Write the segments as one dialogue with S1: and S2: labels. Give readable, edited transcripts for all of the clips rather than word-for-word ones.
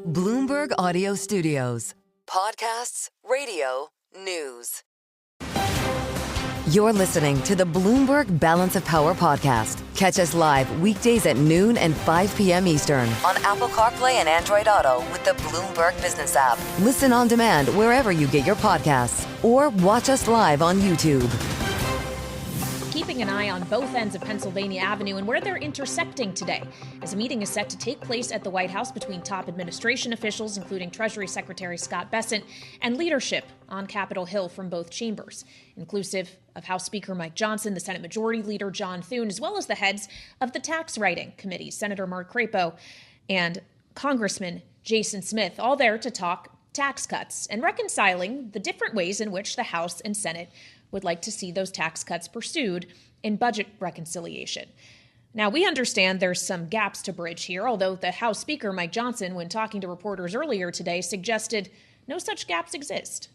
S1: Bloomberg Audio Studios. Podcasts, radio, news. You're listening to the Bloomberg Balance of Power podcast. Catch us live weekdays at noon and 5 p.m. Eastern on Apple CarPlay and Android Auto with the Bloomberg Business app. Listen on demand wherever you get your podcasts or watch us live on YouTube.
S2: Keeping an eye on both ends of Pennsylvania Avenue and where they're intersecting today, as a meeting is set to take place at the White House between top administration officials, including Treasury Secretary Scott Bessent, and leadership on Capitol Hill from both chambers, inclusive of House Speaker Mike Johnson, the Senate Majority Leader John Thune, as well as the heads of the tax writing committees, Senator Mark Crapo and Congressman Jason Smith, all there to talk tax cuts and reconciling the different ways in which the House and Senate would like to see those tax cuts pursued in budget reconciliation. Now, we understand there's some gaps to bridge here, although the House Speaker, Mike Johnson, when talking to reporters earlier today, suggested no such gaps exist.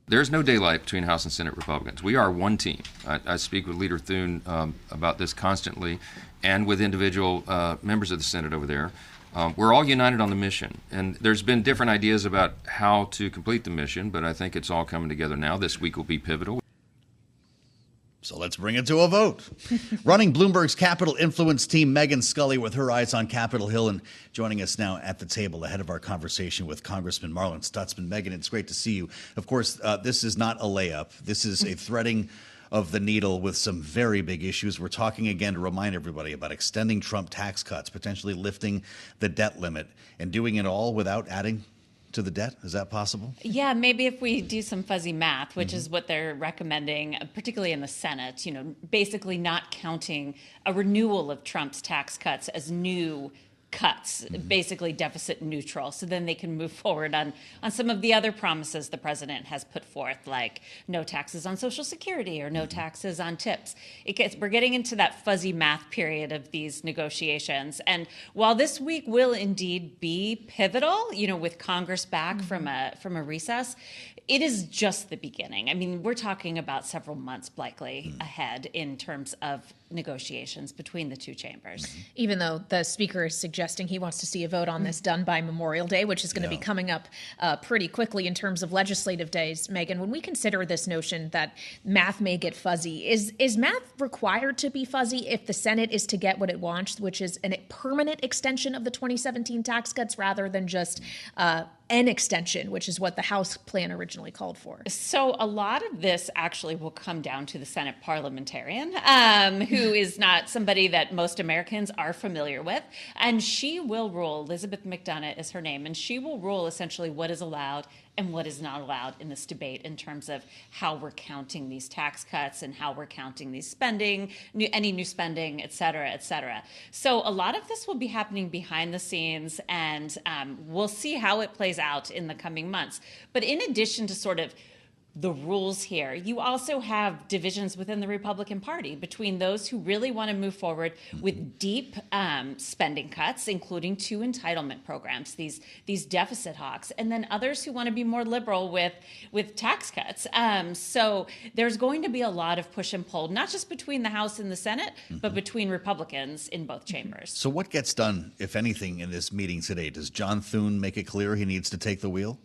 S3: There's no daylight between House and Senate Republicans. We are one team. I speak with Leader Thune about this constantly, and with individual members of the Senate over there. We're all united on the mission, and there's been different ideas about how to complete the mission, but I think it's all coming together now. This week will be pivotal.
S4: So let's bring it to a vote. Running Bloomberg's Capital Influence team, Megan Scully, with her eyes on Capitol Hill, and joining us now at the table ahead of our conversation with Congressman Marlin Stutzman. Megan, it's great to see you. Of course, this is not a layup. This is a threading of the needle with some very big issues. We're talking again to remind everybody about extending Trump tax cuts, potentially lifting the debt limit, and doing it all without adding to the debt. Is that possible?
S5: Yeah, maybe if we do some fuzzy math, which is what they're recommending, particularly in the Senate, basically not counting a renewal of Trump's tax cuts as new cuts, basically deficit neutral, so then they can move forward on some of the other promises the president has put forth, like no taxes on Social Security or no taxes on tips. We're getting into that fuzzy math period of these negotiations. And while this week will indeed be pivotal, with Congress back from a recess, it is just the beginning. I mean, we're talking about several months likely ahead in terms of negotiations between the two chambers.
S2: Even though the speaker is suggesting he wants to see a vote on this done by Memorial Day, which is going to be coming up pretty quickly in terms of legislative days. Megan, when we consider this notion that math may get fuzzy, is math required to be fuzzy if the Senate is to get what it wants, which is a permanent extension of the 2017 tax cuts rather than just an extension, which is what the House plan originally called for?
S5: So a lot of this actually will come down to the Senate parliamentarian, who is not somebody that most Americans are familiar with. And she will rule, Elizabeth McDonough is her name, and she will rule essentially what is allowed and what is not allowed in this debate in terms of how we're counting these tax cuts and how we're counting these spending, any new spending, et cetera, et cetera. So a lot of this will be happening behind the scenes, and we'll see how it plays out in the coming months. But in addition to sort of the rules here, you also have divisions within the Republican Party between those who really want to move forward with deep spending cuts, including 2 entitlement programs, these deficit hawks, and then others who want to be more liberal with tax cuts. So there's going to be a lot of push and pull, not just between the House and the Senate, but between Republicans in both chambers.
S4: So what gets done, if anything, in this meeting today? Does John Thune make it clear he needs to take the wheel?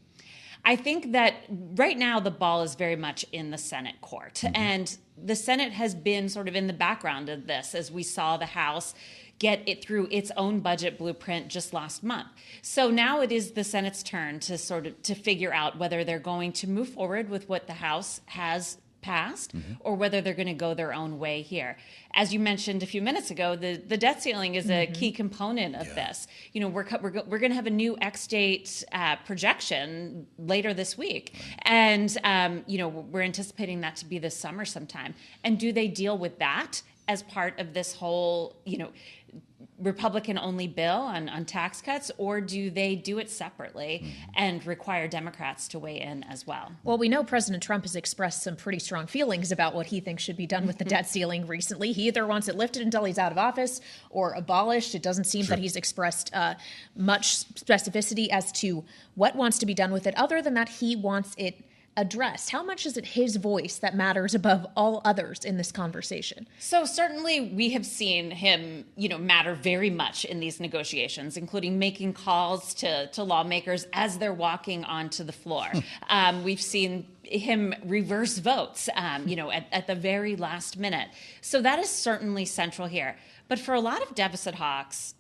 S5: I think that right now the ball is very much in the Senate court. And the Senate has been sort of in the background of this as we saw the House get it through its own budget blueprint just last month. So now it is the Senate's turn to to figure out whether they're going to move forward with what the House has passed or whether they're going to go their own way here. As you mentioned a few minutes ago, the debt ceiling is a key component of this. We're going to have a new X-date projection later this week. And, we're anticipating that to be this summer sometime. And do they deal with that as part of this whole, Republican-only bill on tax cuts, or do they do it separately and require Democrats to weigh in as well?
S2: Well, we know President Trump has expressed some pretty strong feelings about what he thinks should be done with the debt ceiling recently. He either wants it lifted until he's out of office or abolished. It doesn't seem that he's expressed much specificity as to what wants to be done with it, other than that he wants it addressed? How much is it his voice that matters above all others in this conversation?
S5: So certainly we have seen him, matter very much in these negotiations, including making calls to lawmakers as they're walking onto the floor. We've seen him reverse votes, at the very last minute. So that is certainly central here. But for a lot of deficit hawks,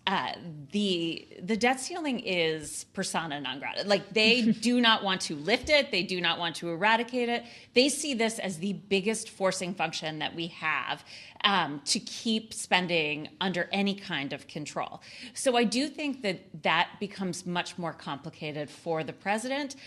S5: the debt ceiling is persona non grata. Like, they do not want to lift it. They do not want to eradicate it. They see this as the biggest forcing function that we have to keep spending under any kind of control. So I do think that becomes much more complicated for the president.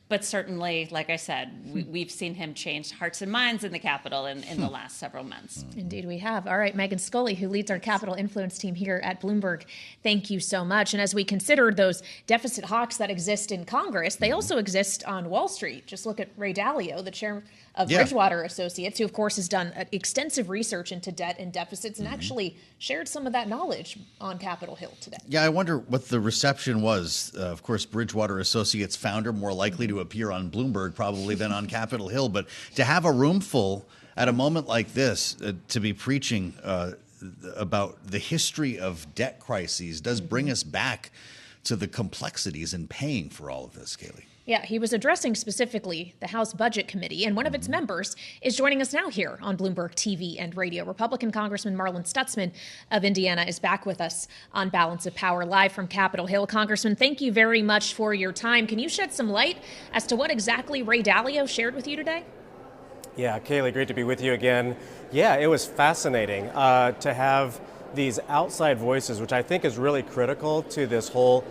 S5: But certainly, like I said, we've seen him change hearts and minds in the Capitol in the last several months.
S2: Indeed, we have. All right, Megan Scully, who leads our Capital Influence team here at Bloomberg, thank you so much. And as we consider those deficit hawks that exist in Congress, they also exist on Wall Street. Just look at Ray Dalio, the chair of Bridgewater Associates, who, of course, has done extensive research into debt and deficits and actually shared some of that knowledge on Capitol Hill today.
S4: Yeah, I wonder what the reception was. Of course, Bridgewater Associates founder, more likely to appear on Bloomberg probably than on Capitol Hill. But to have a room full at a moment like this, to be preaching about the history of debt crises does bring us back to the complexities in paying for all of this, Kailey.
S2: Yeah, he was addressing specifically the House Budget Committee, and one of its members is joining us now here on Bloomberg TV and radio. Republican Congressman Marlin Stutzman of Indiana is back with us on Balance of Power, live from Capitol Hill. Congressman, thank you very much for your time. Can you shed some light as to what exactly Ray Dalio shared with you today?
S6: Yeah, Kailey, great to be with you again. Yeah, it was fascinating to have these outside voices, which I think is really critical to this whole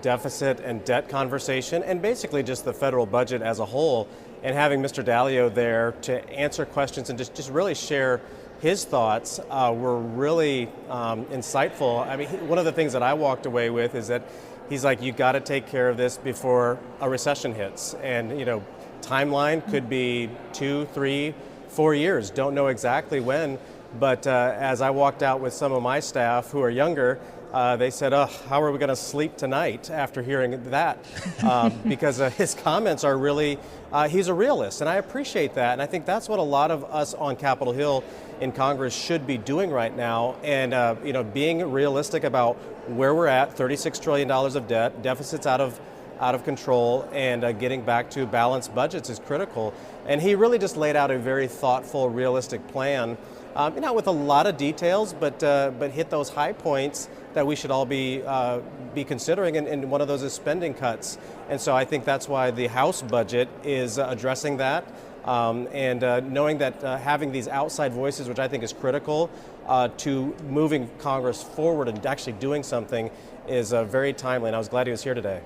S6: deficit and debt conversation, and basically just the federal budget as a whole, and having Mr. Dalio there to answer questions and just really share his thoughts were really insightful. I mean, one of the things that I walked away with is that he's like, you got to take care of this before a recession hits, and timeline could be 2, 3, 4 years, don't know exactly when, but as I walked out with some of my staff who are younger, they said, how are we going to sleep tonight after hearing that? Because his comments are really, he's a realist, and I appreciate that. And I think that's what a lot of us on Capitol Hill in Congress should be doing right now. And, being realistic about where we're at, $36 trillion of debt, deficits out of control, and getting back to balanced budgets is critical. And he really just laid out a very thoughtful, realistic plan, not with a lot of details, but hit those high points that we should all be considering, and one of those is spending cuts. And so I think that's why the House budget is addressing that, and knowing that having these outside voices, which I think is critical to moving Congress forward and actually doing something, is very timely, and I was glad he was here today.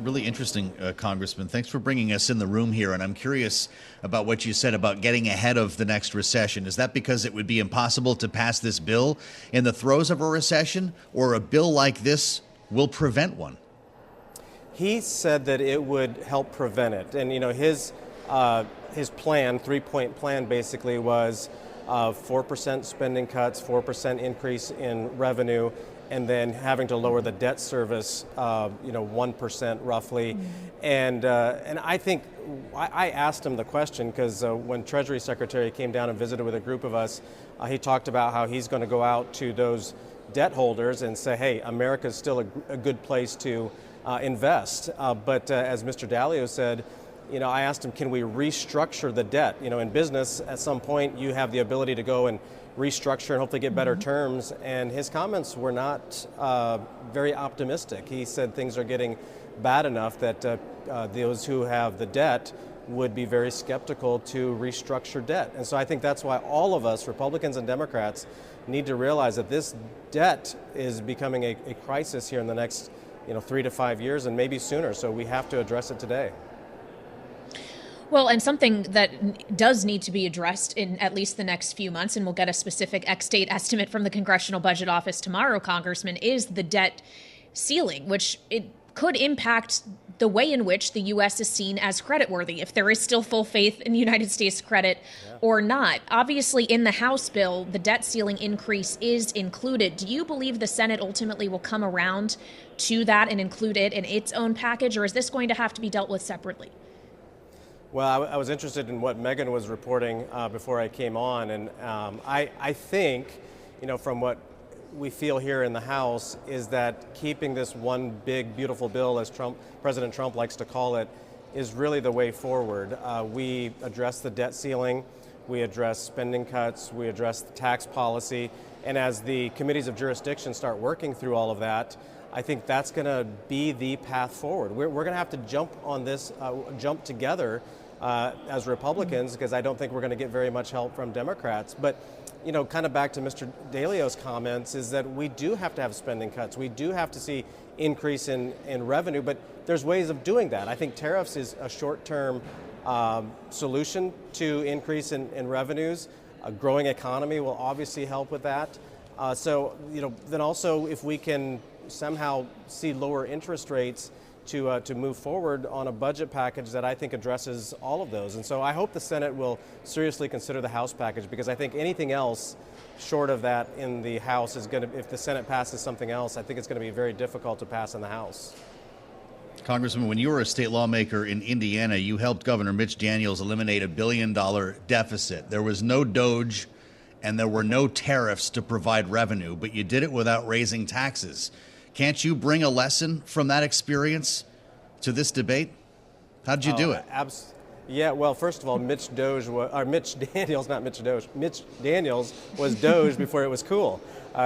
S4: Really interesting, Congressman. Thanks for bringing us in the room here. And I'm curious about what you said about getting ahead of the next recession. Is that because it would be impossible to pass this bill in the throes of a recession, or a bill like this will prevent one?
S6: He said that it would help prevent it. And, his plan, 3-point plan, basically was 4% spending cuts, 4% increase in revenue, and then having to lower the debt service, 1% roughly. And I think I asked him the question because when Treasury Secretary came down and visited with a group of us, he talked about how he's going to go out to those debt holders and say, hey, America's still a good place to invest. But as Mr. Dalio said, I asked him, can we restructure the debt? In business, at some point, you have the ability to go and restructure and hopefully get better terms. And his comments were not very optimistic. He said things are getting bad enough that those who have the debt would be very skeptical to restructure debt. And so I think that's why all of us, Republicans and Democrats, need to realize that this debt is becoming a crisis here in the next 3 to 5 years, and maybe sooner. So we have to address it today.
S2: Well, and something that does need to be addressed in at least the next few months, and we'll get a specific ex-state estimate from the Congressional Budget Office tomorrow, Congressman, is the debt ceiling, which it could impact the way in which the U.S. is seen as creditworthy, if there is still full faith in the United States credit or not. Obviously, in the House bill, the debt ceiling increase is included. Do you believe the Senate ultimately will come around to that and include it in its own package, or is this going to have to be dealt with separately?
S6: Well, I was interested in what Megan was reporting before I came on, and I think, from what we feel here in the House is that keeping this one big, beautiful bill, as President Trump likes to call it, is really the way forward. We address the debt ceiling, we address spending cuts, we address the tax policy, and as the committees of jurisdiction start working through all of that, I think that's going to be the path forward. We're going to have to jump on this, jump together as Republicans, because I don't think we're going to get very much help from Democrats. But kind of back to Mr. Dalio's comments, is that we do have to have spending cuts. We do have to see increase in revenue, but there's ways of doing that. I think tariffs is a short-term solution to increase in revenues. A growing economy will obviously help with that. Then also if we can somehow see lower interest rates to move forward on a budget package that I think addresses all of those. And so I hope the Senate will seriously consider the House package, because I think anything else short of that in the House is going to, if the Senate passes something else, I think it's going to be very difficult to pass in the House.
S4: Congressman, when you were a state lawmaker in Indiana, you helped Governor Mitch Daniels eliminate $1 billion deficit. There was no DOGE and there were no tariffs to provide revenue, but you did it without raising taxes. Can't you bring a lesson from that experience to this debate? How did you do it?
S6: Yeah, well, first of all, Mitch Daniels was Doge before it was cool.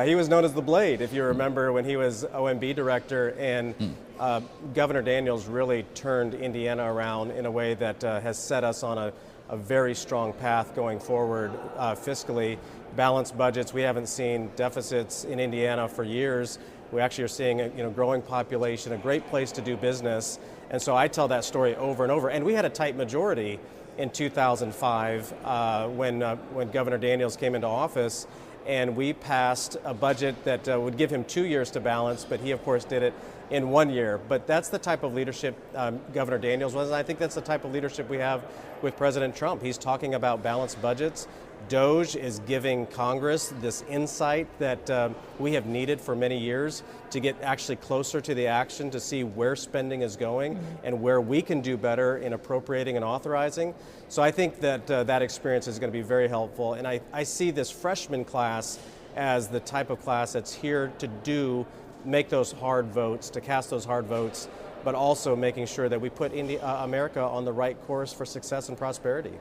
S6: He was known as the Blade, if you remember, when he was OMB director, and Governor Daniels really turned Indiana around in a way that has set us on a very strong path going forward fiscally. Balanced budgets, we haven't seen deficits in Indiana for years. We actually are seeing a growing population, a great place to do business. And so I tell that story over and over. And we had a tight majority in 2005 when Governor Daniels came into office. And we passed a budget that would give him 2 years to balance, but he, of course, did it in 1 year. But that's the type of leadership Governor Daniels was, and I think that's the type of leadership we have with President Trump. He's talking about balanced budgets. DOGE is giving Congress this insight that we have needed for many years to get actually closer to the action, to see where spending is going and where we can do better in appropriating and authorizing. So I think that that experience is going to be very helpful. And I see this freshman class as the type of class that's here to make those hard votes, to cast those hard votes, but also making sure that we put America on the right course for success and prosperity.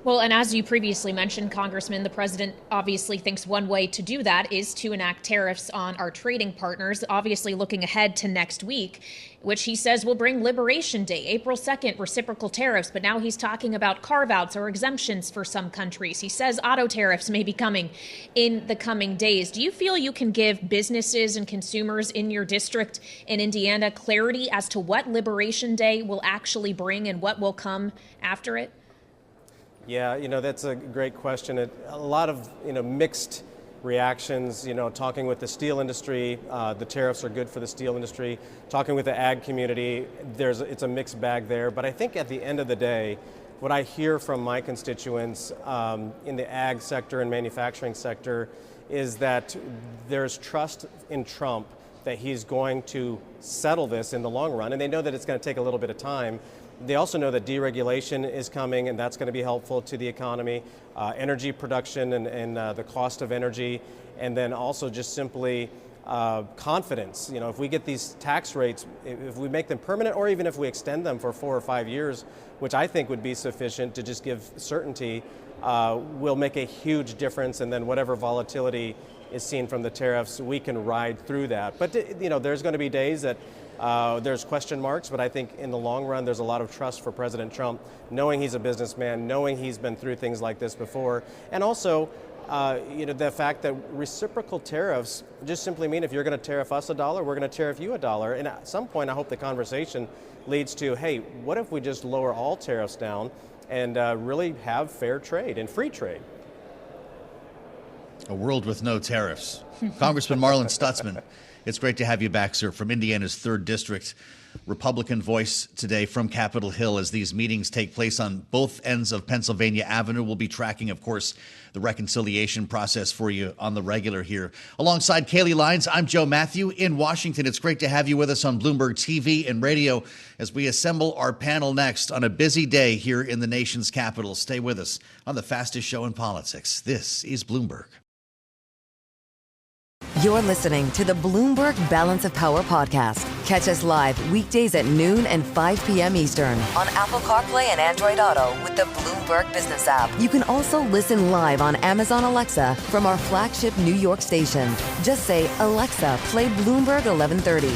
S2: Well, and as you previously mentioned, Congressman, the president obviously thinks one way to do that is to enact tariffs on our trading partners, obviously looking ahead to next week, which he says will bring Liberation Day, April 2nd, reciprocal tariffs. But now he's talking about carve-outs or exemptions for some countries. He says auto tariffs may be coming in the coming days. Do you feel you can give businesses and consumers in your district in Indiana clarity as to what Liberation Day will actually bring and what will come after it?
S6: Yeah, that's a great question. A lot of, mixed reactions, talking with the steel industry, the tariffs are good for the steel industry. Talking with the ag community, it's a mixed bag there. But I think at the end of the day, what I hear from my constituents in the ag sector and manufacturing sector is that there's trust in Trump that he's going to settle this in the long run. And they know that it's going to take a little bit of time. They also know that deregulation is coming, and that's going to be helpful to the economy, energy production and the cost of energy, and then also just simply confidence. If we get these tax rates, if we make them permanent, or even if we extend them for 4 or 5 years, which I think would be sufficient to just give certainty, will make a huge difference, and then whatever volatility is seen from the tariffs, we can ride through that. But there's going to be days that there's question marks, but I think in the long run, there's a lot of trust for President Trump, knowing he's a businessman, knowing he's been through things like this before. And also, the fact that reciprocal tariffs just simply mean if you're going to tariff us $1, we're going to tariff you $1. And at some point, I hope the conversation leads to, hey, what if we just lower all tariffs down and really have fair trade and free trade?
S4: A world with no tariffs. Congressman Marlin Stutzman It's great to have you back, sir, from Indiana's 3rd District. Republican voice today from Capitol Hill as these meetings take place on both ends of Pennsylvania Avenue. We'll be tracking, of course, the reconciliation process for you on the regular here. Alongside Kailey, Leinz, I'm Joe Mathieu in Washington. It's great to have you with us on Bloomberg TV and radio as we assemble our panel next on a busy day here in the nation's capital. Stay with us on the fastest show in politics. This is Bloomberg.
S1: You're listening to the Bloomberg Balance of Power podcast. Catch us live weekdays at noon and 5 p.m. Eastern on Apple CarPlay and Android Auto with the Bloomberg Business app. You can also listen live on Amazon Alexa from our flagship New York station. Just say, Alexa, play Bloomberg 1130.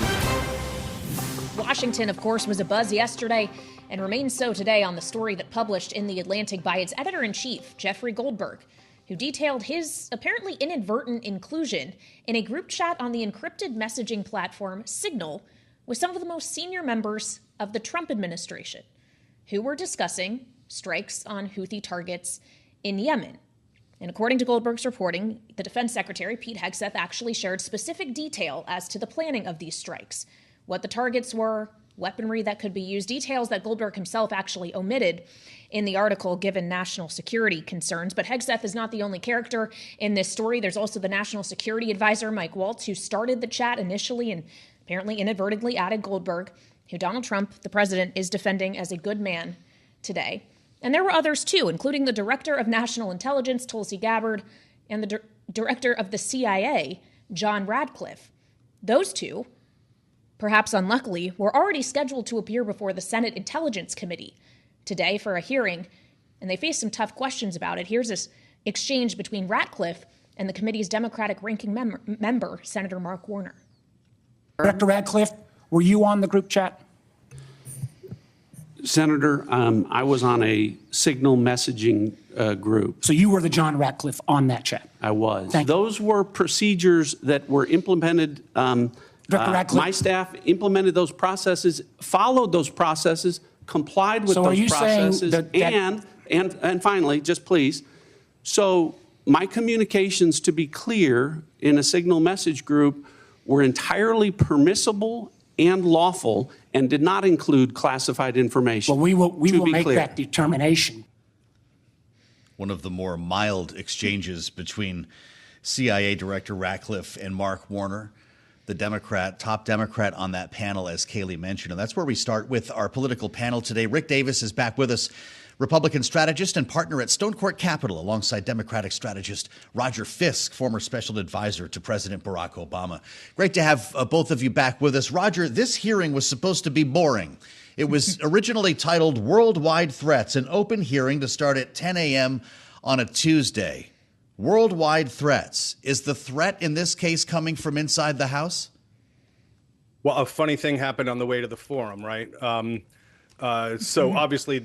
S2: Washington, of course, was abuzz yesterday and remains so today on the story that published in The Atlantic by its editor-in-chief, Jeffrey Goldberg, who detailed his apparently inadvertent inclusion in a group chat on the encrypted messaging platform Signal with some of the most senior members of the Trump administration, who were discussing strikes on Houthi targets in Yemen. And according to Goldberg's reporting, the Defense Secretary, Pete Hegseth, actually shared specific detail as to the planning of these strikes, what the targets were, weaponry that could be used, details that Goldberg himself actually omitted in the article given national security concerns. But Hegseth is not the only character in this story. There's also the National Security Advisor, Mike Waltz, who started the chat initially and apparently inadvertently added Goldberg, who Donald Trump, the president, is defending as a good man today. And there were others too, including the Director of National Intelligence, Tulsi Gabbard, and the Director of the CIA, John Radcliffe. Those two, perhaps unluckily, were already scheduled to appear before the Senate Intelligence Committee today for a hearing, and they faced some tough questions about it. Here's this exchange between Radcliffe and the committee's Democratic ranking member, Senator Mark Warner.
S7: Director Radcliffe, were you on the group chat?
S8: Senator, I was on a Signal messaging group.
S7: So you were the John Radcliffe on that chat?
S8: I was.
S7: Thank you.
S8: Those were procedures that were implemented.
S7: Director Radcliffe.
S8: My staff implemented those processes, followed those processes, complied with
S7: So are
S8: those
S7: you saying
S8: processes,
S7: that
S8: and finally, just please, so my communications, to be clear, in a Signal message group were entirely permissible and lawful and did not include classified information.
S7: Well, we will make
S8: clear.
S7: that determination.
S4: One of the more mild exchanges between CIA Director Radcliffe and Mark Warner, the top Democrat on that panel, as Kailey mentioned. And that's where we start with our political panel today. Rick Davis is back with us, Republican strategist and partner at Stone Court Capital, alongside Democratic strategist Roger Fisk, former special advisor to President Barack Obama. Great to have both of you back with us. Roger, this hearing was supposed to be boring. It was originally titled Worldwide Threats, an open hearing to start at 10 a.m. on a Tuesday. Worldwide threats. Is the threat in this case coming from inside the House?
S9: Well, a funny thing happened on the way to the forum, right? So obviously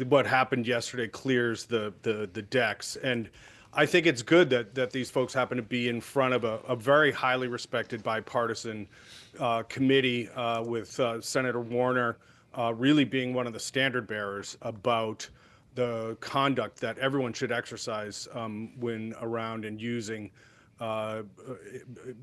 S9: what happened yesterday clears the decks. And I think it's good that these folks happen to be in front of a very highly respected bipartisan committee with Senator Warner really being one of the standard bearers about the conduct that everyone should exercise when around and using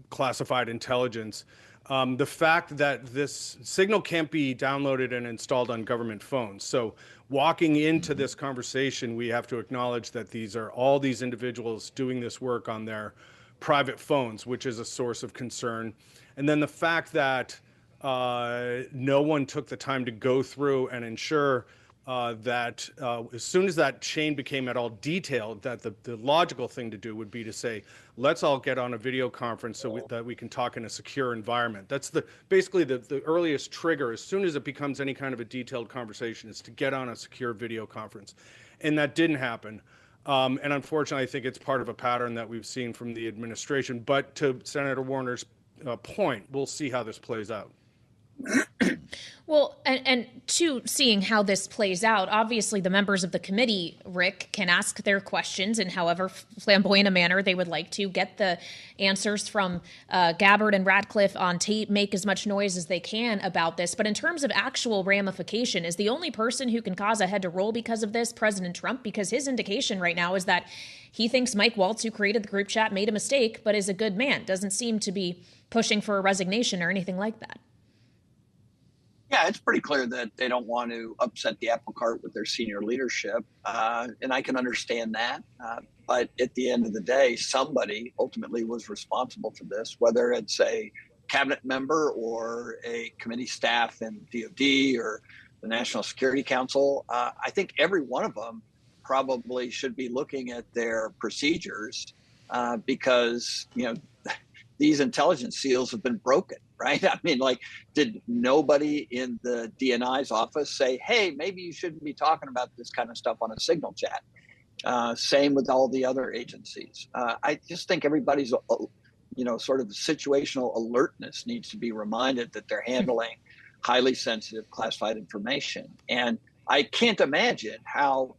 S9: classified intelligence. The fact that this Signal can't be downloaded and installed on government phones. So walking into this conversation, we have to acknowledge that these are all these individuals doing this work on their private phones, which is a source of concern. And then the fact that no one took the time to go through and ensure that as soon as that chain became at all detailed, that the logical thing to do would be to say, let's all get on a video conference so that we can talk in a secure environment. That's basically the earliest trigger. As soon as it becomes any kind of a detailed conversation, is to get on a secure video conference. And that didn't happen. And unfortunately, I think it's part of a pattern that we've seen from the administration. But to Senator Warner's point, we'll see how this plays out.
S2: Well, and to seeing how this plays out, obviously the members of the committee, Rick, can ask their questions in however flamboyant a manner they would like to, get the answers from Gabbard and Ratcliffe on tape, make as much noise as they can about this. But in terms of actual ramification, is the only person who can cause a head to roll because of this President Trump? Because his indication right now is that he thinks Mike Waltz, who created the group chat, made a mistake, but is a good man. Doesn't seem to be pushing for a resignation or anything like that.
S10: Yeah, it's pretty clear that they don't want to upset the apple cart with their senior leadership. And I can understand that. But at the end of the day, somebody ultimately was responsible for this, whether it's a cabinet member or a committee staff in DOD or the National Security Council. I think every one of them probably should be looking at their procedures because, these intelligence seals have been broken, right? I mean, did nobody in the DNI's office say, hey, maybe you shouldn't be talking about this kind of stuff on a Signal chat? Same with all the other agencies. I just think everybody's, sort of situational alertness needs to be reminded that they're handling highly sensitive classified information. And I can't imagine how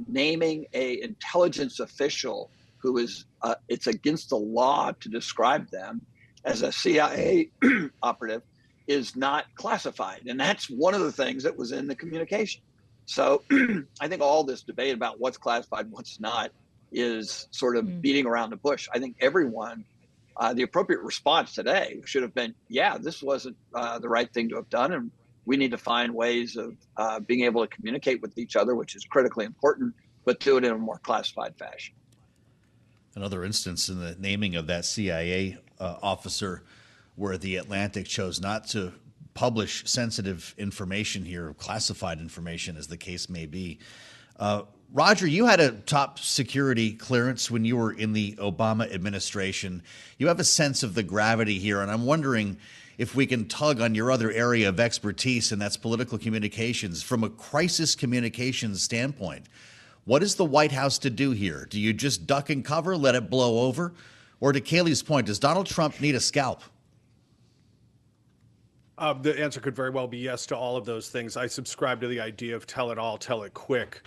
S10: naming a intelligence official who is, it's against the law to describe them as a CIA operative is not classified. And that's one of the things that was in the communication. So I think all this debate about what's classified, what's not, is sort of beating around the bush. I think everyone, the appropriate response today should have been, yeah, this wasn't the right thing to have done. And we need to find ways of being able to communicate with each other, which is critically important, but do it in a more classified fashion.
S4: Another instance in the naming of that CIA officer where the Atlantic chose not to publish sensitive information here, classified information as the case may be. Roger, you had a top security clearance when you were in the Obama administration. You have a sense of the gravity here, and I'm wondering if we can tug on your other area of expertise, and that's political communications. From a crisis communications standpoint, what is the White House to do here? Do you just duck and cover, let it blow over? Or to Kailey's point, does Donald Trump need a scalp?
S9: The answer could very well be yes to all of those things. I subscribe to the idea of tell it all, tell it quick.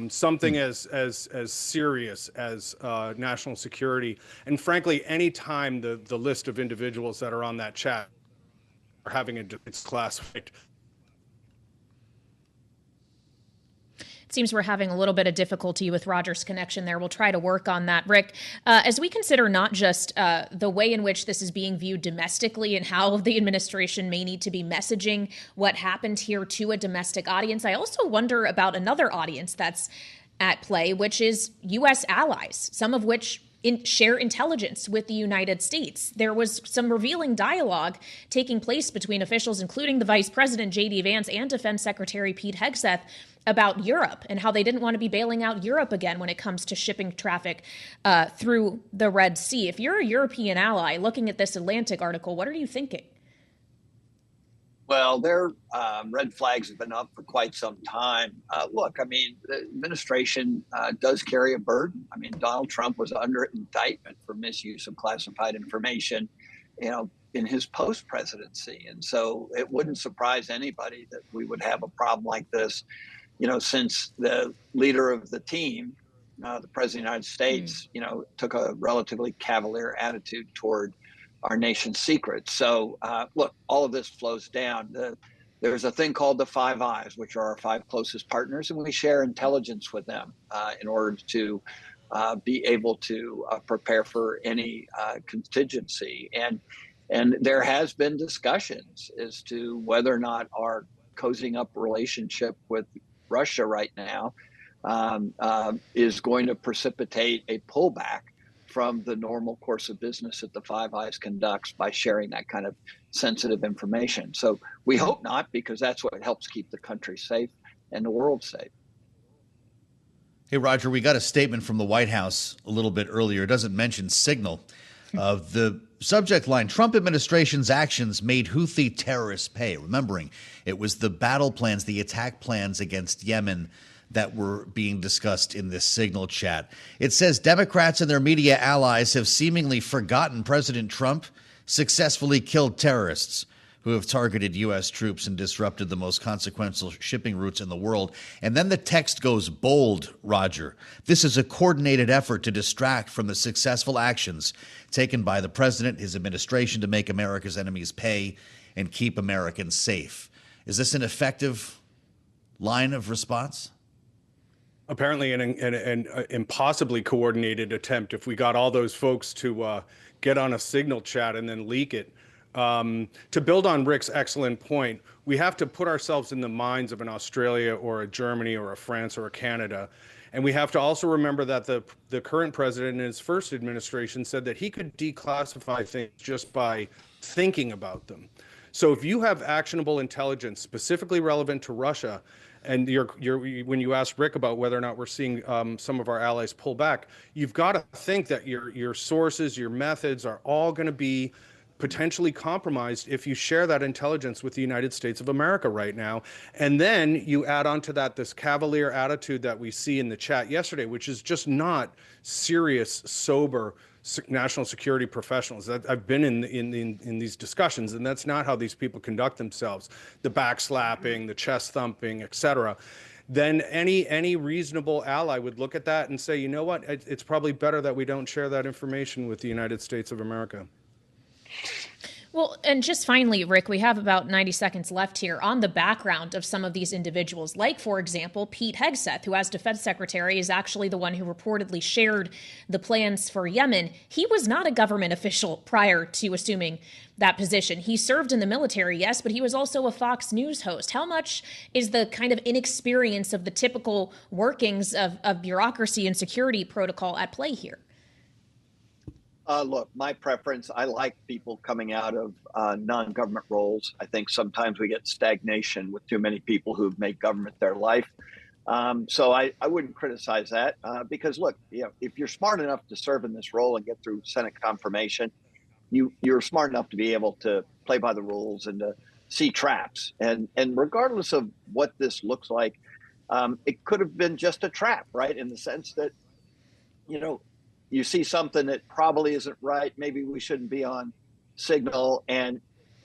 S9: Something as serious as national security, and frankly, any time the list of individuals that are on that chat are having it's classified.
S2: Seems we're having a little bit of difficulty with Roger's connection there. We'll try to work on that. Rick, as we consider not just the way in which this is being viewed domestically and how the administration may need to be messaging what happened here to a domestic audience, I also wonder about another audience that's at play, which is U.S. allies, some of which share intelligence with the United States. There was some revealing dialogue taking place between officials, including the Vice President, J.D. Vance, and Defense Secretary Pete Hegseth, about Europe and how they didn't want to be bailing out Europe again when it comes to shipping traffic through the Red Sea. If you're a European ally looking at this Atlantic article, what are you thinking?
S10: Well, their red flags have been up for quite some time. Look, I mean, the administration does carry a burden. I mean, Donald Trump was under indictment for misuse of classified information, in his post-presidency. And so it wouldn't surprise anybody that we would have a problem like this, since the leader of the team, the President of the United States, took a relatively cavalier attitude toward our nation's secrets. So, look, all of this flows down. There's a thing called the Five Eyes, which are our five closest partners, and we share intelligence with them in order to be able to prepare for any contingency. And there has been discussions as to whether or not our cozying up relationship with Russia right now is going to precipitate a pullback from the normal course of business that the Five Eyes conducts by sharing that kind of sensitive information. So we hope not, because that's what helps keep the country safe and the world safe.
S4: Hey, Roger, we got a statement from the White House a little bit earlier. It doesn't mention Signal. The subject line, Trump administration's actions made Houthi terrorists pay. Remembering, it was the battle plans, the attack plans against Yemen that were being discussed in this Signal chat. It says Democrats and their media allies have seemingly forgotten President Trump successfully killed terrorists. who have targeted U.S. troops and disrupted the most consequential shipping routes in the world. And then the text goes bold, Roger. This is a coordinated effort to distract from the successful actions taken by the president, his administration, to make America's enemies pay and keep Americans safe. Is this an effective line of response?
S9: Apparently an impossibly coordinated attempt. If we got all those folks to get on a Signal chat and then leak it. To build on Rick's excellent point, we have to put ourselves in the minds of an Australia or a Germany or a France or a Canada. And we have to also remember that the current president in his first administration said that he could declassify things just by thinking about them. So if you have actionable intelligence specifically relevant to Russia, and when you asked Rick about whether or not we're seeing some of our allies pull back, you've got to think that your sources, your methods are all going to be potentially compromised if you share that intelligence with the United States of America right now. And then you add on to that this cavalier attitude that we see in the chat yesterday, which is just not serious, sober national security professionals. I've been in these discussions, and that's not how these people conduct themselves. The backslapping, the chest thumping, etc. Then any reasonable ally would look at that and say, you know what, it's probably better that we don't share that information with the United States of America.
S2: Well, and just finally, Rick, we have about 90 seconds left here on the background of some of these individuals, like, for example, Pete Hegseth, who as defense secretary is actually the one who reportedly shared the plans for Yemen. He was not a government official prior to assuming that position. He served in the military, yes, but he was also a Fox News host. How much is the kind of inexperience of the typical workings of bureaucracy and security protocol at play here?
S10: Look, my preference, I like people coming out of non-government roles. I think sometimes we get stagnation with too many people who've made government their life. So I wouldn't criticize that because, look, if you're smart enough to serve in this role and get through Senate confirmation, you're smart enough to be able to play by the rules and to see traps. And regardless of what this looks like, it could have been just a trap, right? In the sense that, you see something that probably isn't right. Maybe we shouldn't be on Signal,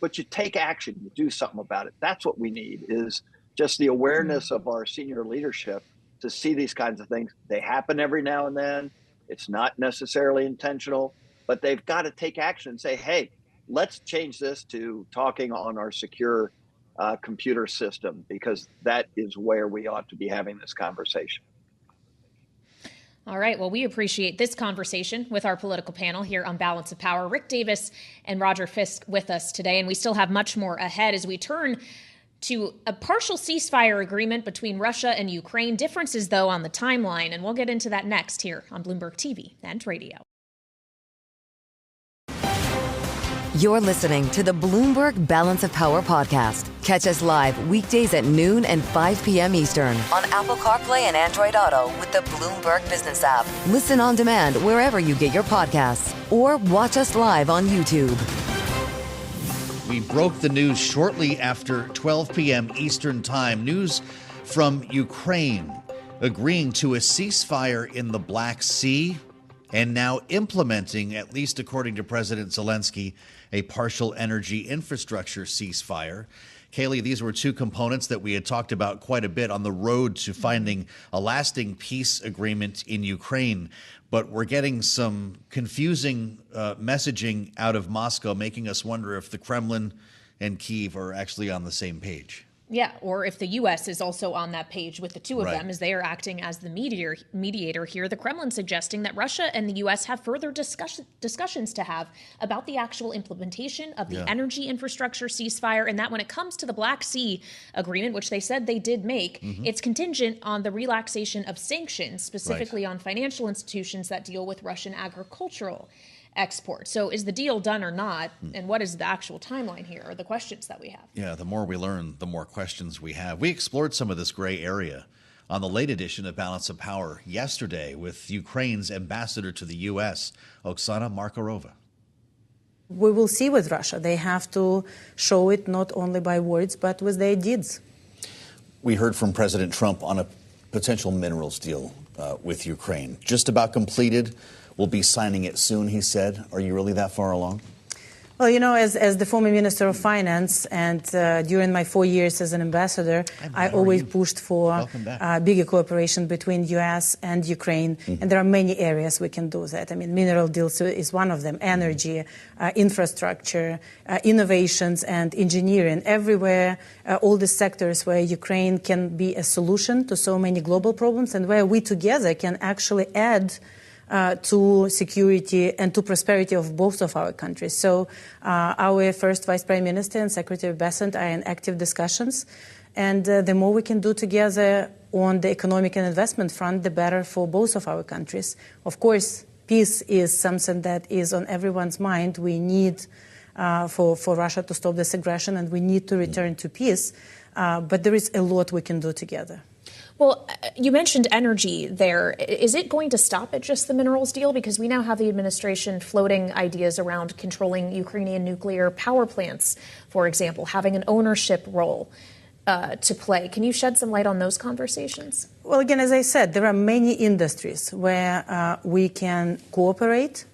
S10: but you take action, you do something about it. That's what we need, is just the awareness of our senior leadership to see these kinds of things. They happen every now and then. It's not necessarily intentional, but they've got to take action and say, hey, let's change this to talking on our secure computer system, because that is where we ought to be having this conversation.
S2: All right. Well, we appreciate this conversation with our political panel here on Balance of Power. Rick Davis and Roger Fisk with us today. And we still have much more ahead as we turn to a partial ceasefire agreement between Russia and Ukraine. Differences, though, on the timeline. And we'll get into that next here on Bloomberg TV and radio.
S1: You're listening to the Bloomberg Balance of Power podcast. Catch us live weekdays at noon and 5 p.m. Eastern on Apple CarPlay and Android Auto with the Bloomberg Business app. Listen on demand wherever you get your podcasts or watch us live on YouTube.
S4: We broke the news shortly after 12 p.m. Eastern Time. News from Ukraine agreeing to a ceasefire in the Black Sea and now implementing, at least according to President Zelensky, a partial energy infrastructure ceasefire. Kailey, these were two components that we had talked about quite a bit on the road to finding a lasting peace agreement in Ukraine. But we're getting some confusing messaging out of Moscow, making us wonder if the Kremlin and Kyiv are actually on the same page.
S2: Yeah, or if the U.S. is also on that page with the two of them, as they are acting as the mediator here. The Kremlin suggesting that Russia and the U.S. have further discussions to have about the actual implementation of the energy infrastructure ceasefire, and that when it comes to the Black Sea agreement, which they said they did make, it's contingent on the relaxation of sanctions, specifically on financial institutions that deal with Russian agricultural export. So is the deal done or not? And what is the actual timeline here, or the questions that we have? Yeah,
S4: the more we learn, the more questions we have. We explored some of this gray area on the late edition of Balance of Power yesterday with Ukraine's ambassador to the U.S., Oksana Markarova.
S11: We will see with Russia. They have to show it not only by words, but with their deeds.
S4: We heard from President Trump on a potential minerals deal with Ukraine. Just about completed. We'll be signing it soon, he said. Are you really that far along?
S11: Well, as the former Minister of Finance and during my 4 years as an ambassador, I always pushed for bigger cooperation between U.S. and Ukraine. Mm-hmm. And there are many areas we can do that. I mean, mineral deals is one of them, energy, infrastructure, innovations and engineering. Everywhere, all the sectors where Ukraine can be a solution to so many global problems and where we together can actually add to security and to prosperity of both of our countries. So our first Vice Prime Minister and Secretary Bessent are in active discussions. And the more we can do together on the economic and investment front, the better for both of our countries. Of course, peace is something that is on everyone's mind. We need for Russia to stop this aggression, and we need to return to peace. But there is a lot we can do together.
S2: Well, you mentioned energy there. Is it going to stop at just the minerals deal? Because we now have the administration floating ideas around controlling Ukrainian nuclear power plants, for example, having an ownership role to play. Can you shed some light on those conversations?
S11: Well, again, as I said, there are many industries where we can cooperate.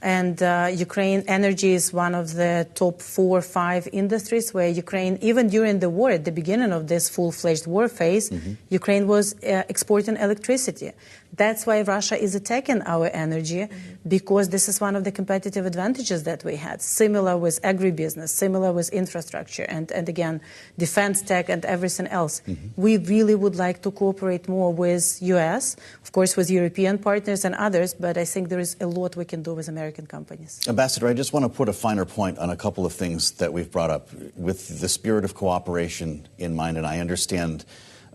S11: And Ukraine energy is one of the top 4 or 5 industries where Ukraine, even during the war, at the beginning of this full-fledged war phase, Ukraine was exporting electricity. That's why Russia is attacking our energy, because this is one of the competitive advantages that we had. Similar with agribusiness, similar with infrastructure, and again, defense tech and everything else. We really would like to cooperate more with U.S., of course, with European partners and others, but I think there is a lot we can do with American companies.
S4: Ambassador, I just want to put a finer point on a couple of things that we've brought up with the spirit of cooperation in mind, and I understand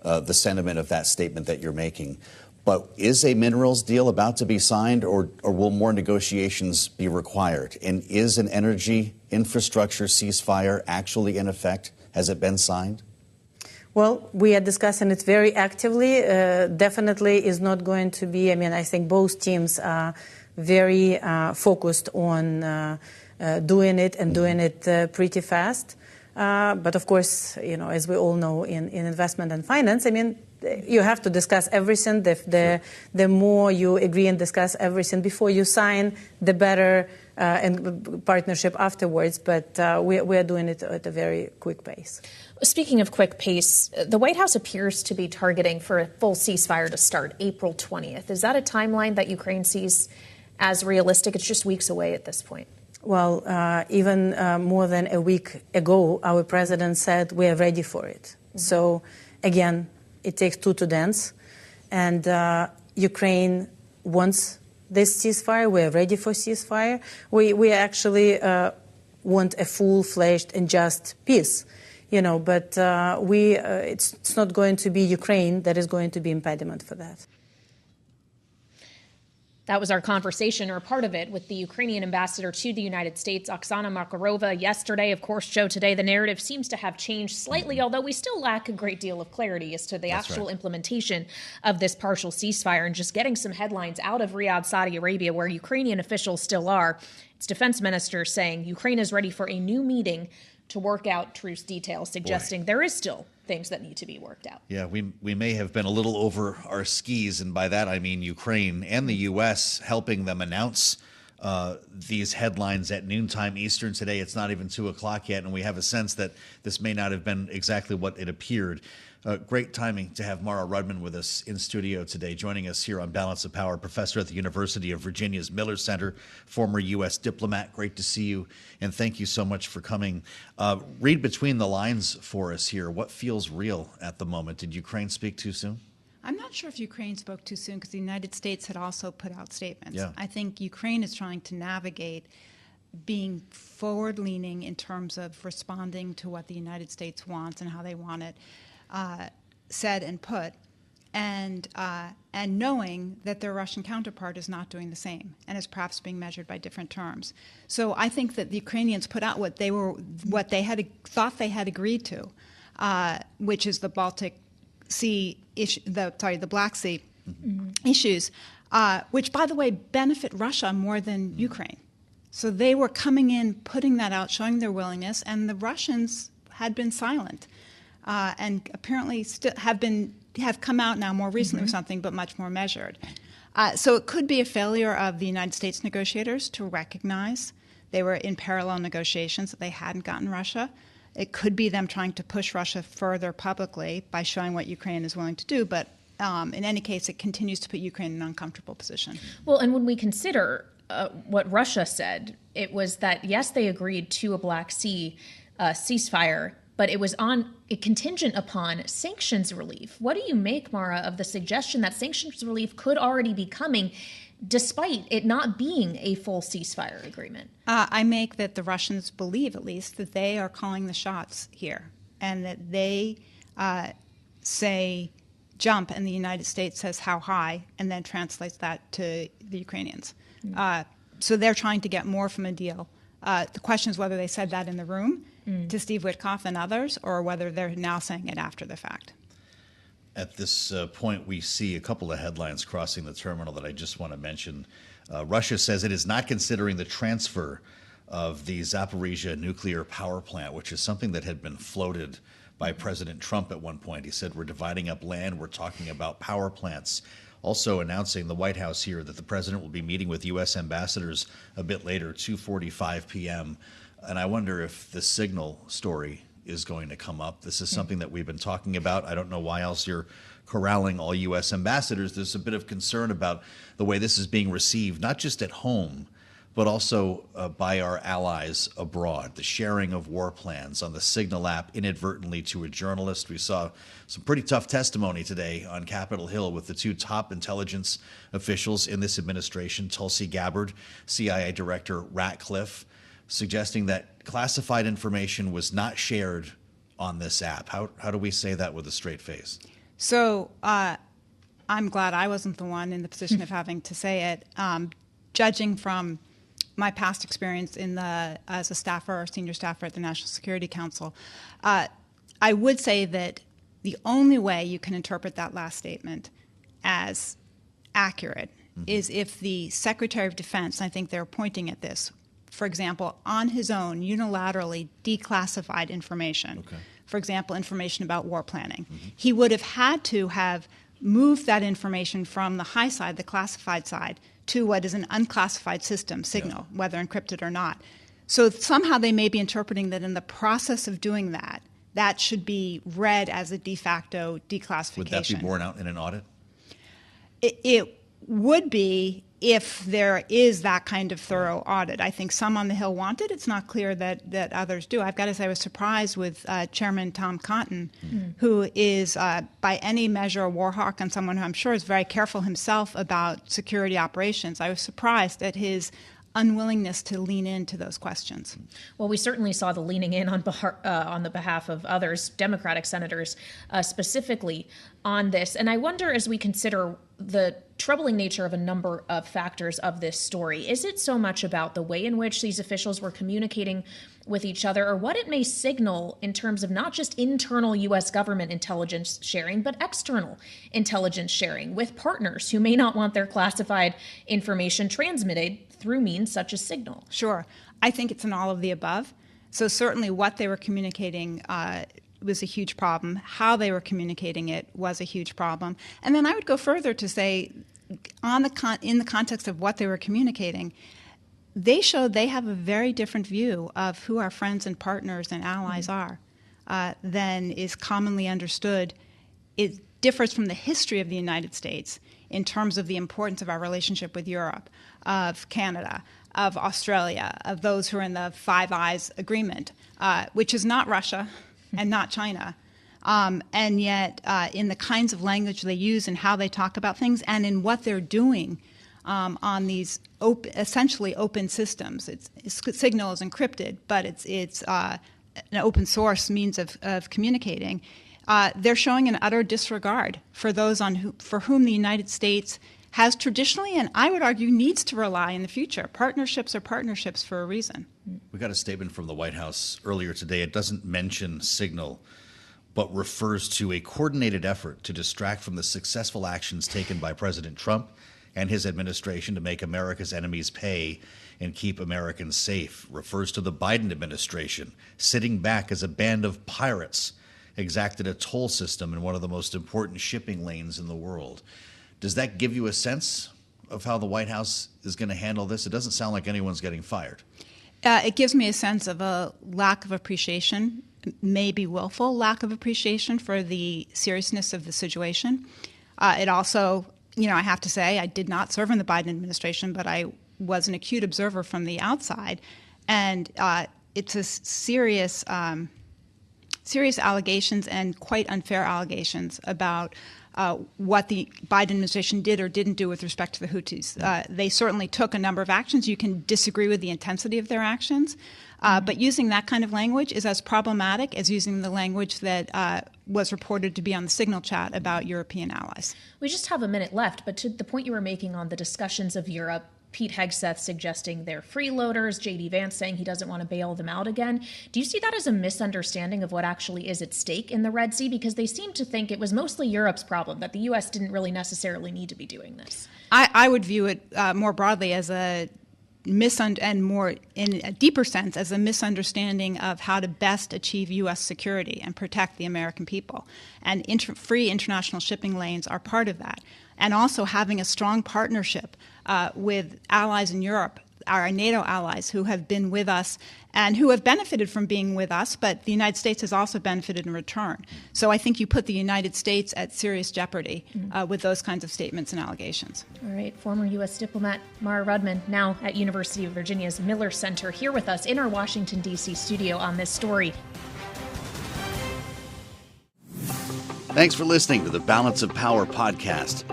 S4: the sentiment of that statement that you're making. But is a minerals deal about to be signed, or will more negotiations be required? And is an energy infrastructure ceasefire actually in effect? Has it been signed?
S11: Well, we are discussing it very actively. Definitely is not going to be, I think both teams are very focused on doing it and doing it pretty fast. But of course, as we all know in investment and finance, you have to discuss everything. The more you agree and discuss everything before you sign, the better and partnership afterwards. But we are doing it at a very quick pace.
S2: Speaking of quick pace, the White House appears to be targeting for a full ceasefire to start April 20th. Is that a timeline that Ukraine sees as realistic? It's just weeks away at this point.
S11: Well, even more than a week ago, our president said we are ready for it. So, again, it takes 2 to dance. And Ukraine wants this ceasefire. We are ready for ceasefire. We actually want a full-fledged and just peace. But it's not going to be Ukraine that is going to be impediment for that.
S2: That was our conversation, or part of it, with the Ukrainian ambassador to the United States, Oksana Markarova, yesterday. Of course, Joe, today the narrative seems to have changed slightly, although we still lack a great deal of clarity as to the actual implementation of this partial ceasefire. And just getting some headlines out of Riyadh, Saudi Arabia, where Ukrainian officials still are. Its defense minister saying Ukraine is ready for a new meeting to work out truce details, suggesting there is still things that need to be worked out.
S4: Yeah, we may have been a little over our skis, and by that I mean Ukraine and the U.S. helping them announce these headlines at noontime Eastern today. It's not even 2 o'clock yet, and we have a sense that this may not have been exactly what it appeared. Great timing to have Mara Rudman with us in studio today, joining us here on Balance of Power, professor at the University of Virginia's Miller Center, former U.S. diplomat. Great to see you, and thank you so much for coming. Read between the lines for us here. What feels real at the moment? Did Ukraine speak too soon?
S12: I'm not sure if Ukraine spoke too soon, because the United States had also put out statements.
S4: Yeah.
S12: I think Ukraine is trying to navigate being forward-leaning in terms of responding to what the United States wants and how they want it said and put, and knowing that their Russian counterpart is not doing the same and is perhaps being measured by different terms. So I think that the Ukrainians put out what they had thought they had agreed to, which is the Baltic Sea issue, the Black Sea issues, which, by the way, benefit Russia more than Ukraine. So they were coming in, putting that out, showing their willingness, and the Russians had been silent. And apparently have come out now more recently with something, but much more measured. So it could be a failure of the United States negotiators to recognize They were in parallel negotiations, that they hadn't gotten Russia. It could be them trying to push Russia further publicly by showing what Ukraine is willing to do, but in any case, it continues to put Ukraine in an uncomfortable position.
S2: Well, and when we consider what Russia said, it was that, yes, they agreed to a Black Sea ceasefire, but it was contingent upon sanctions relief. What do you make, Mara, of the suggestion that sanctions relief could already be coming despite it not being a full ceasefire agreement?
S12: I make that the Russians believe, at least, that they are calling the shots here, and that they say jump and the United States says how high, and then translates that to the Ukrainians. So they're trying to get more from a deal. The question is whether they said that in the room to Steve Witkoff and others, or whether they're now saying it after the fact.
S4: At this point, we see a couple of headlines crossing the terminal that I just want to mention. Russia says it is not considering the transfer of the Zaporizhia nuclear power plant, which is something that had been floated by President Trump at one point. He said, we're dividing up land, we're talking about power plants. Also announcing the White House here that the president will be meeting with U.S. ambassadors a bit later, 2:45 p.m. And I wonder if the Signal story is going to come up. This is something that we've been talking about. I don't know why else you're corralling all U.S. ambassadors. There's a bit of concern about the way this is being received, not just at home, but also by our allies abroad. The sharing of war plans on the Signal app inadvertently to a journalist. We saw some pretty tough testimony today on Capitol Hill with the two top intelligence officials in this administration, Tulsi Gabbard, CIA Director Ratcliffe, suggesting that classified information was not shared on this app. How do we say that with a straight face?
S12: So I'm glad I wasn't the one in the position of having to say it. Judging from my past experience as a staffer or senior staffer at the National Security Council, I would say that the only way you can interpret that last statement as accurate is if the Secretary of Defense, I think they're pointing at this, for example, on his own, unilaterally declassified information. Okay. For example, information about war planning. He would have had to have moved that information from the high side, the classified side, to what is an unclassified system, Signal, whether encrypted or not. So somehow they may be interpreting that in the process of doing that, that should be read as a de facto declassification.
S4: Would that be borne out in an audit?
S12: It would be if there is that kind of thorough audit. I think some on the Hill want it. It's not clear that others do. I've got to say I was surprised with Chairman Tom Cotton, who is by any measure a war hawk and someone who I'm sure is very careful himself about security operations. I was surprised at his unwillingness to lean into those questions.
S2: Well, we certainly saw the leaning in on the behalf of others, Democratic senators, specifically on this. And I wonder, as we consider the troubling nature of a number of factors of this story, is it so much about the way in which these officials were communicating with each other, or what it may signal in terms of not just internal U.S. government intelligence sharing, but external intelligence sharing with partners who may not want their classified information transmitted through means such as Signal?
S12: Sure. I think it's in all of the above. So certainly what they were communicating was a huge problem. How they were communicating it was a huge problem. And then I would go further to say, in the context of what they were communicating, they showed they have a very different view of who our friends and partners and allies are than is commonly understood. It differs from the history of the United States in terms of the importance of our relationship with Europe, of Canada, of Australia, of those who are in the Five Eyes Agreement, which is not Russia and not China. And yet, in the kinds of language they use and how they talk about things and in what they're doing on these essentially open systems. Signal is encrypted, but it's an open source means of communicating. They're showing an utter disregard for those for whom the United States has traditionally, and I would argue needs to rely in the future. Partnerships are partnerships for a reason.
S4: We got a statement from the White House earlier today. It doesn't mention Signal, but refers to a coordinated effort to distract from the successful actions taken by President Trump and his administration to make America's enemies pay and keep Americans safe. Refers to the Biden administration sitting back as a band of pirates exacted a toll system in one of the most important shipping lanes in the world. Does that give you a sense of how the White House is going to handle this? It doesn't sound like anyone's getting fired.
S12: It gives me a sense of a lack of appreciation, maybe willful lack of appreciation for the seriousness of the situation. It also, I have to say, I did not serve in the Biden administration, but I was an acute observer from the outside. And it's a serious allegations and quite unfair allegations about what the Biden administration did or didn't do with respect to the Houthis. They certainly took a number of actions. You can disagree with the intensity of their actions, but using that kind of language is as problematic as using the language that was reported to be on the Signal chat about European allies.
S2: We just have a minute left, but to the point you were making on the discussions of Europe, Pete Hegseth suggesting they're freeloaders, J.D. Vance saying he doesn't want to bail them out again. Do you see that as a misunderstanding of what actually is at stake in the Red Sea? Because they seem to think it was mostly Europe's problem, that the U.S. didn't really necessarily need to be doing this.
S12: I would view it more broadly as a and more in a deeper sense as a misunderstanding of how to best achieve U.S. security and protect the American people. And free international shipping lanes are part of that. And also having a strong partnership with allies in Europe, our NATO allies who have been with us and who have benefited from being with us, but the United States has also benefited in return. So I think you put the United States at serious jeopardy with those kinds of statements and allegations.
S2: All right, former U.S. diplomat Mara Rudman, now at University of Virginia's Miller Center, here with us in our Washington, D.C. studio on this story.
S4: Thanks for listening to the Balance of Power podcast.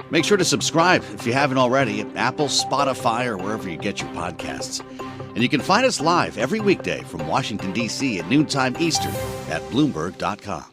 S4: Make sure to subscribe if you haven't already at Apple, Spotify, or wherever you get your podcasts. And you can find us live every weekday from Washington, D.C. at noontime Eastern at Bloomberg.com.